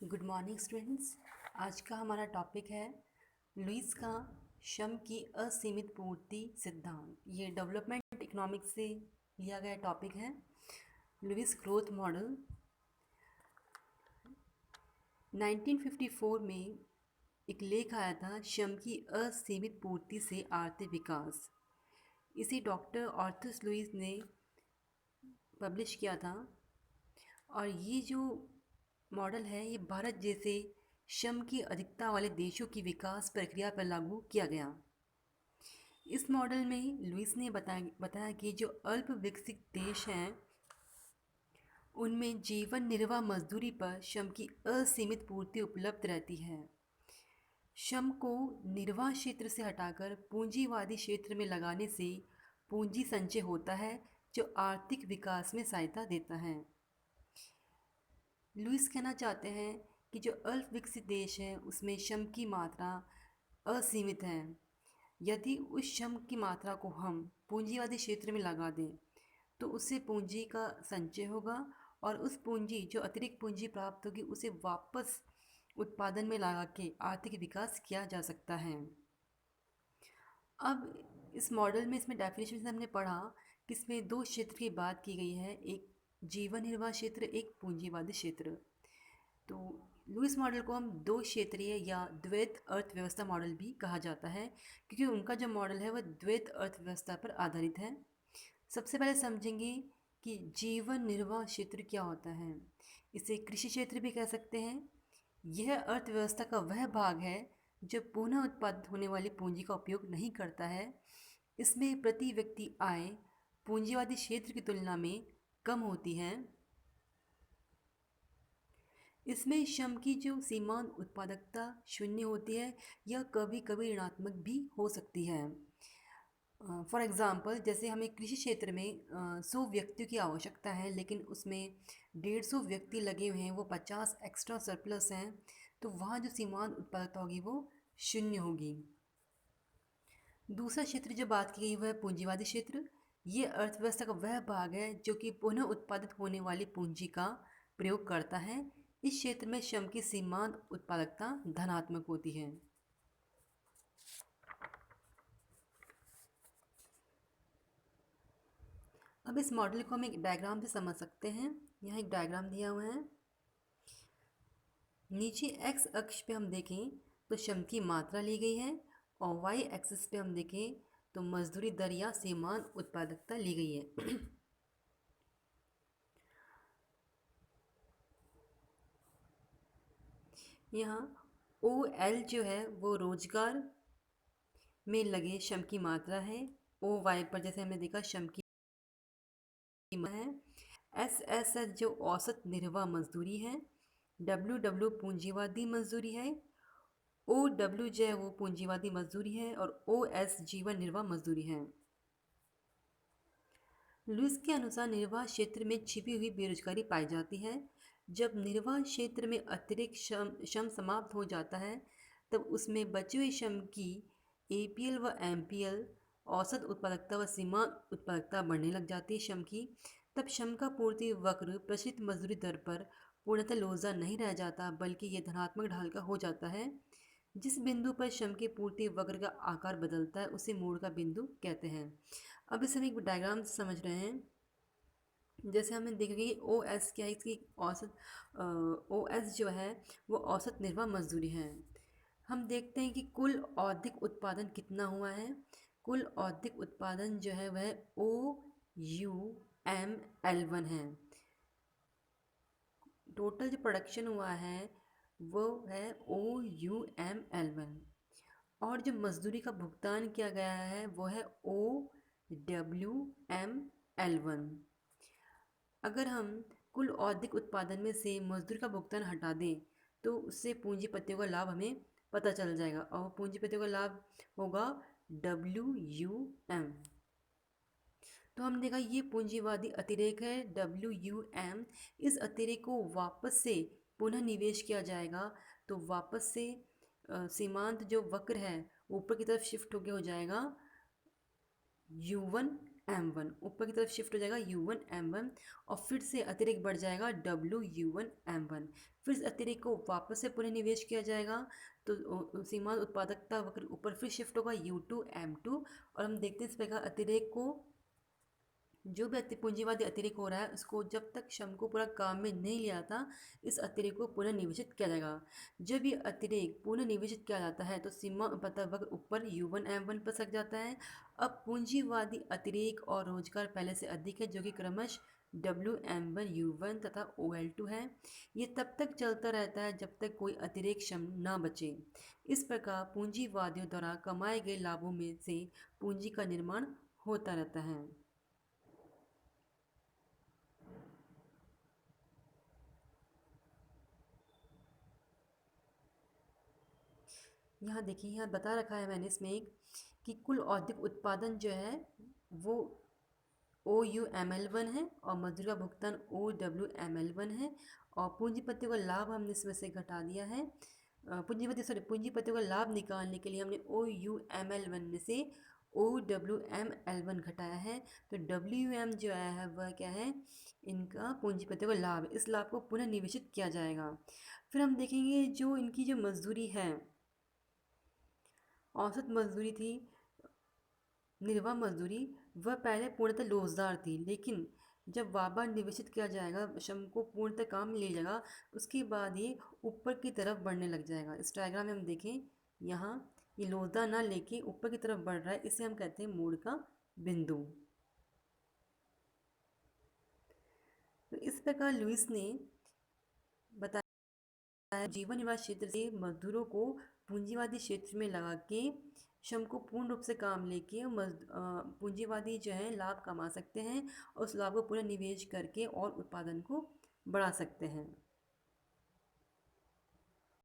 Good morning students. आज का हमारा टॉपिक है लुईस का श्रम की असीमित पूर्ति सिद्धांत। ये डेवलपमेंट इकोनॉमिक्स से लिया गया टॉपिक है। लुईस ग्रोथ मॉडल 1954 में एक लेख आया था, श्रम की असीमित पूर्ति से आर्थिक विकास। इसे डॉक्टर ऑर्थर लुईस ने पब्लिश किया था। और ये जो मॉडल है ये भारत जैसे श्रम की अधिकता वाले देशों की विकास प्रक्रिया पर लागू किया गया। इस मॉडल में लुईस ने बताया कि जो अल्प विकसित देश हैं उनमें जीवन निर्वाह मजदूरी पर श्रम की असीमित पूर्ति उपलब्ध रहती है। श्रम को निर्वाह क्षेत्र से हटाकर पूंजीवादी क्षेत्र में लगाने से पूंजी संचय होता है जो आर्थिक विकास में सहायता देता है। लुईस कहना चाहते हैं कि जो अल्प विकसित देश है उसमें श्रम की मात्रा असीमित है। यदि उस श्रम की मात्रा को हम पूंजीवादी क्षेत्र में लगा दें तो उससे पूंजी का संचय होगा और उस पूंजी जो अतिरिक्त पूंजी प्राप्त होगी उसे वापस उत्पादन में लगा के आर्थिक विकास किया जा सकता है। अब इस मॉडल में इसमें डेफिनेशन से हमने पढ़ा कि इसमें दो क्षेत्र की बात की गई है, एक जीवन निर्वाह क्षेत्र, एक पूंजीवादी क्षेत्र। तो लुईस मॉडल को हम दो क्षेत्रीय या द्वैत अर्थव्यवस्था मॉडल भी कहा जाता है क्योंकि उनका जो मॉडल है वह द्वैत अर्थव्यवस्था पर आधारित है। सबसे पहले समझेंगे कि जीवन निर्वाह क्षेत्र क्या होता है। इसे कृषि क्षेत्र भी कह सकते हैं। यह अर्थव्यवस्था का वह भाग है जो पुनः उत्पादित होने वाली पूंजी का उपयोग नहीं करता है। इसमें प्रति व्यक्ति आय पूंजीवादी क्षेत्र की तुलना में कम होती है। इसमें श्रम की जो सीमांत उत्पादकता शून्य होती है या कभी कभी ऋणात्मक भी हो सकती है। फॉर एग्ज़ाम्पल जैसे हमें कृषि क्षेत्र में 100 व्यक्तियों की आवश्यकता है लेकिन उसमें 150 व्यक्ति लगे हुए हैं, वो 50 एक्स्ट्रा सरप्लस हैं, तो वहाँ जो सीमांत उत्पादकता होगी वो शून्य होगी। दूसरा क्षेत्र जो बात की गई वह है पूंजीवादी क्षेत्र। ये अर्थव्यवस्था का वह भाग है जो कि पुनः उत्पादित होने वाली पूंजी का प्रयोग करता है। इस क्षेत्र में श्रम की सीमांत उत्पादकता धनात्मक होती है। अब इस मॉडल को हम एक डायग्राम से समझ सकते हैं। यहाँ एक डायग्राम दिया हुआ है। नीचे एक्स अक्ष पे हम देखें तो श्रम की मात्रा ली गई है और वाई एक्सिस पे हम देखें तो मजदूरी दर या सीमांत उत्पादकता ली गई है। यहाँ ओ एल जो है वो रोजगार में लगे श्रम की मात्रा है। ओ वाई पर जैसे हमने देखा श्रम की है। एस एस एस जो औसत निर्वाह मजदूरी है। डब्ल्यू डब्ल्यू पूंजीवादी मजदूरी है। ओ डब्ल्यू जो है वो पूंजीवादी मजदूरी है और ओ एस जीवन निर्वाह मजदूरी है। लुईस के अनुसार निर्वाह क्षेत्र में छिपी हुई बेरोजगारी पाई जाती है। जब निर्वाह क्षेत्र में अतिरिक्त श्रम समाप्त हो जाता है तब उसमें बचे हुए श्रम की एपीएल व एमपीएल औसत उत्पादकता व सीमा उत्पादकता बढ़ने लग जाती है श्रम की। तब श्रम का पूर्ति वक्र प्रचलित मजदूरी दर पर पूर्णतः लोजा नहीं रह जाता बल्कि यह धनात्मक ढाल का हो जाता है। जिस बिंदु पर श्रम की पूर्ति वक्र का आकार बदलता है उसे मोड़ का बिंदु कहते हैं। अब इसे हम एक डायग्राम से समझ रहे हैं। जैसे हमें देखा कि ओ एस क्या है, इसकी औसत ओ एस जो है वो औसत निर्वाह मजदूरी है। हम देखते हैं कि कुल औद्योगिक उत्पादन कितना हुआ है। कुल औद्योगिक उत्पादन जो है वह ओ यू एम एल वन है। टोटल जो प्रोडक्शन हुआ है वो है ओ यू एम एल वन और जो मजदूरी का भुगतान किया गया है वो है O W M L one. अगर हम कुल औद्योगिक उत्पादन में से मजदूरी का भुगतान हटा दें तो उससे पूंजीपतियों का लाभ हमें पता चल जाएगा और पूंजीपतियों का लाभ होगा डब्ल्यू यू एम। तो हमने देखा ये पूंजीवादी अतिरेक है डब्ल्यू यू एम। इस अतिरेक को वापस से पुनः निवेश किया जाएगा तो वापस से सीमांत जो वक्र है ऊपर की तरफ शिफ्ट होकर हो जाएगा यू वन M1, ऊपर की तरफ शिफ्ट हो जाएगा U1 M1 और फिर से अतिरिक्त बढ़ जाएगा WU1 M1। फिर इस अतिरिक्त को वापस से पुनर्निवेश किया जाएगा तो सीमांत उत्पादकता वक्र ऊपर फिर शिफ्ट होगा U2 M2 और हम देखते हैं इस प्रकार अतिरेक को जो भी पूंजीवादी अतिरेक हो रहा है उसको जब तक श्रम को पूरा काम में नहीं लिया जाता इस अतिरेक को पुनः निवेशित किया जाएगा। जब ये अतिरेक पुनः निवेशित किया जाता है तो सीमा उत्पादक वक्र ऊपर U1 M1 पर सक जाता है। अब पूंजीवादी अतिरेक और रोजगार पहले से अधिक है जो कि क्रमश WM1 U1 तथा OL2 है। ये तब तक चलता रहता है जब तक कोई अतिरेक श्रम न बचे। इस प्रकार पूंजीवादियों द्वारा कमाए गए लाभों में से पूंजी का निर्माण होता रहता है। यहाँ देखिए, यहाँ बता रखा है मैंने इसमें एक कि कुल औद्योगिक उत्पादन जो है वो OUML1 है और मजदूरी का भुगतान OWML1 है और पूंजीपतियों का लाभ हमने इसमें से घटा दिया है। पूंजीपतियों का लाभ निकालने के लिए हमने OUML1 में से OWML1 घटाया है। तो WM जो आया है वह क्या है, इनका पूंजीपतियों का लाभ, इस लाभ को पुनः निवेशित किया जाएगा। फिर हम देखेंगे जो इनकी जो मजदूरी है, औसत मजदूरी थी, निर्वाह मजदूरी, वह पहले पूर्णतः लोजदार थी, लेकिन जब बार निवेशित किया जाएगा श्रम को पूर्णतः काम में ले जाएगा उसके बाद ये ऊपर की तरफ बढ़ने लग जाएगा। इस डायग्राम में हम देखें, यहाँ ये लोजदार ना लेके ऊपर की तरफ बढ़ रहा है, इसे हम कहते हैं मोड़ का बिंदु। तो इस प्रकार लुईस ने बताया जीवन निर्वाह क्षेत्र से मजदूरों को पूंजीवादी क्षेत्र में लगा के श्रम को पूर्ण रूप से काम लेके पूंजीवादी जो है लाभ कमा सकते हैं और उस लाभ को पुनः निवेश करके और उत्पादन को बढ़ा सकते हैं।